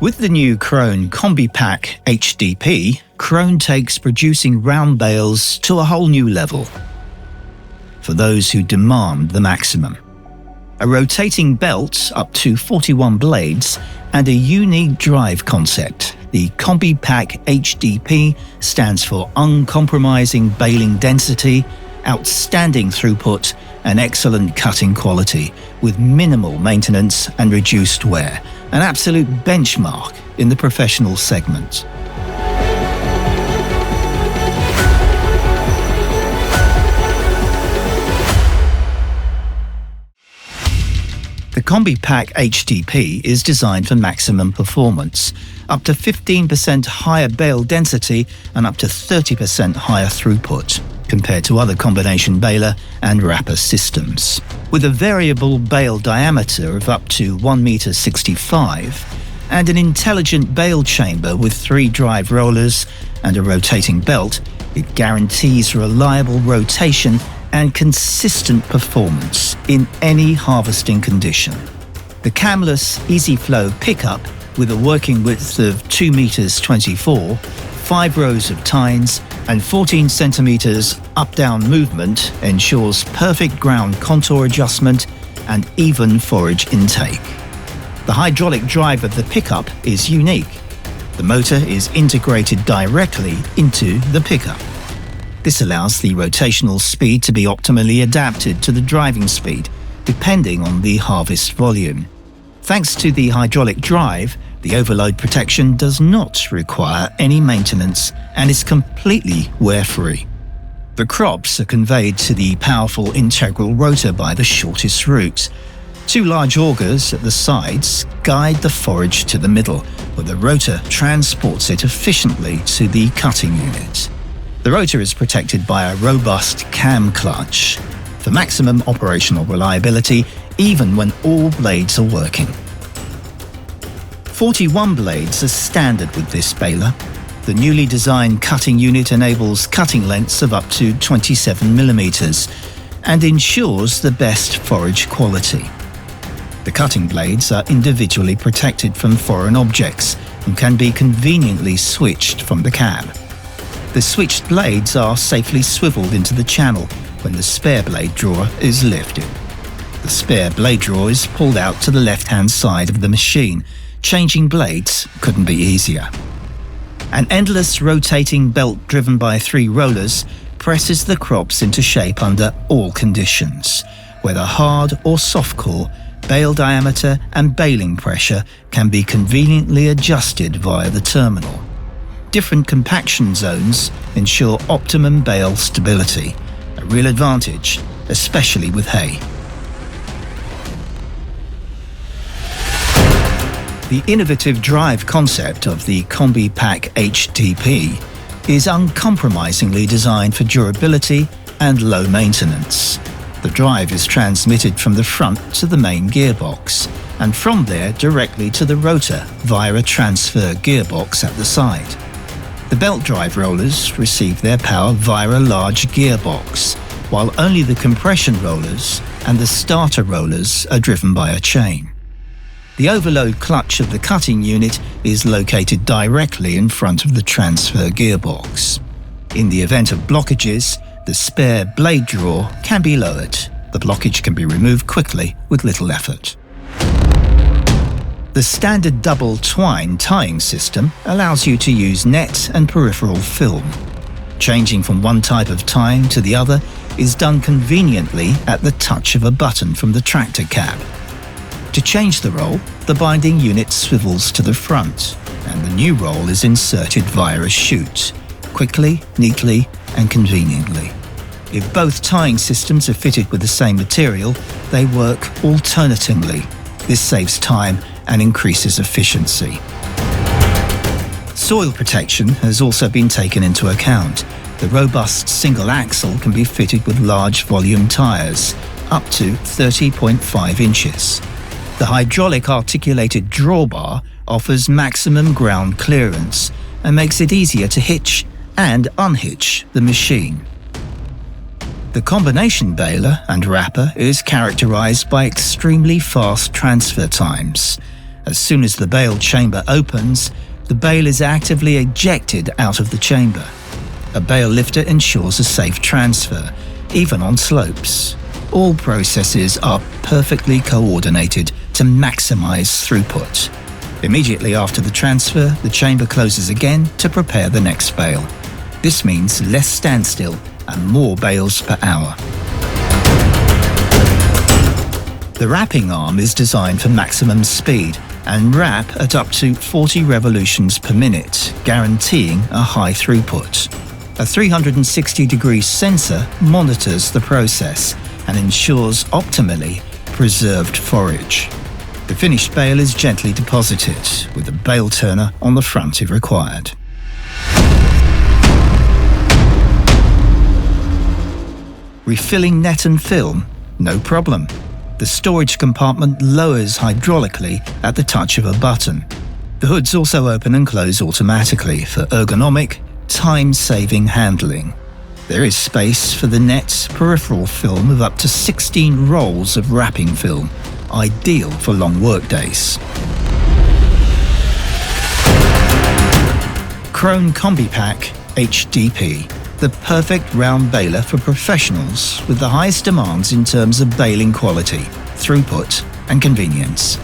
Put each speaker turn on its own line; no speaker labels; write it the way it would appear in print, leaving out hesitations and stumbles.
With the new KRONE CombiPack HDP, KRONE takes producing round bales to a whole new level. For those who demand the maximum. A rotating belt up to 41 blades and a unique drive concept, the CombiPack HDP stands for uncompromising baling density, outstanding throughput and excellent cutting quality with minimal maintenance and reduced wear, an absolute benchmark in the professional segment. The CombiPack HDP is designed for maximum performance, up to 15% higher bale density and up to 30% higher throughput compared to other combination baler and wrapper systems. With a variable bale diameter of up to 1.65 meters and an intelligent bale chamber with 3 drive rollers and a rotating belt, it guarantees reliable rotation and consistent performance in any harvesting condition. The camless EasyFlow pickup with a working width of 2.24 meters, 5 rows of tines and 14 centimeters up-down movement ensures perfect ground contour adjustment and even forage intake. The hydraulic drive of the pickup is unique. The motor is integrated directly into the pickup. This allows the rotational speed to be optimally adapted to the driving speed, depending on the harvest volume. Thanks to the hydraulic drive, the overload protection does not require any maintenance and is completely wear-free. The crops are conveyed to the powerful integral rotor by the shortest route. 2 large augers at the sides guide the forage to the middle, where the rotor transports it efficiently to the cutting unit. The rotor is protected by a robust cam clutch for maximum operational reliability, even when all blades are working. 41 blades are standard with this baler. The newly designed cutting unit enables cutting lengths of up to 27 millimeters and ensures the best forage quality. The cutting blades are individually protected from foreign objects and can be conveniently switched from the cab. The switched blades are safely swiveled into the channel when the spare blade drawer is lifted. The spare blade drawer is pulled out to the left-hand side of the machine. Changing blades couldn't be easier. An endless rotating belt driven by 3 rollers presses the crops into shape under all conditions. Whether hard or soft core, bale diameter and baling pressure can be conveniently adjusted via the terminal. Different compaction zones ensure optimum bale stability, a real advantage, especially with hay. The innovative drive concept of the CombiPack HDP is uncompromisingly designed for durability and low maintenance. The drive is transmitted from the front to the main gearbox, and from there directly to the rotor via a transfer gearbox at the side. The belt drive rollers receive their power via a large gearbox, while only the compression rollers and the starter rollers are driven by a chain. The overload clutch of the cutting unit is located directly in front of the transfer gearbox. In the event of blockages, the spare blade drawer can be lowered. The blockage can be removed quickly with little effort. The standard double twine tying system allows you to use net and peripheral film. Changing from one type of tying to the other is done conveniently at the touch of a button from the tractor cab. To change the roll, the binding unit swivels to the front, and the new roll is inserted via a chute, quickly, neatly, and conveniently. If both tying systems are fitted with the same material, they work alternatingly. This saves time and increases efficiency. Soil protection has also been taken into account. The robust single axle can be fitted with large volume tyres, up to 30.5 inches. The hydraulic articulated drawbar offers maximum ground clearance and makes it easier to hitch and unhitch the machine. The combination baler and wrapper is characterized by extremely fast transfer times. As soon as the bale chamber opens, the bale is actively ejected out of the chamber. A bale lifter ensures a safe transfer, even on slopes. All processes are perfectly coordinated to maximize throughput. Immediately after the transfer, the chamber closes again to prepare the next bale. This means less standstill and more bales per hour. The wrapping arm is designed for maximum speed and wrap at up to 40 revolutions per minute, guaranteeing a high throughput. A 360-degree sensor monitors the process and ensures optimally preserved forage. The finished bale is gently deposited, with a bale turner on the front if required. Refilling net and film? No problem. The storage compartment lowers hydraulically at the touch of a button. The hoods also open and close automatically for ergonomic, time-saving handling. There is space for the net's peripheral film of up to 16 rolls of wrapping film, ideal for long workdays. KRONE CombiPack HDP, the perfect round baler for professionals with the highest demands in terms of baling quality, throughput and convenience.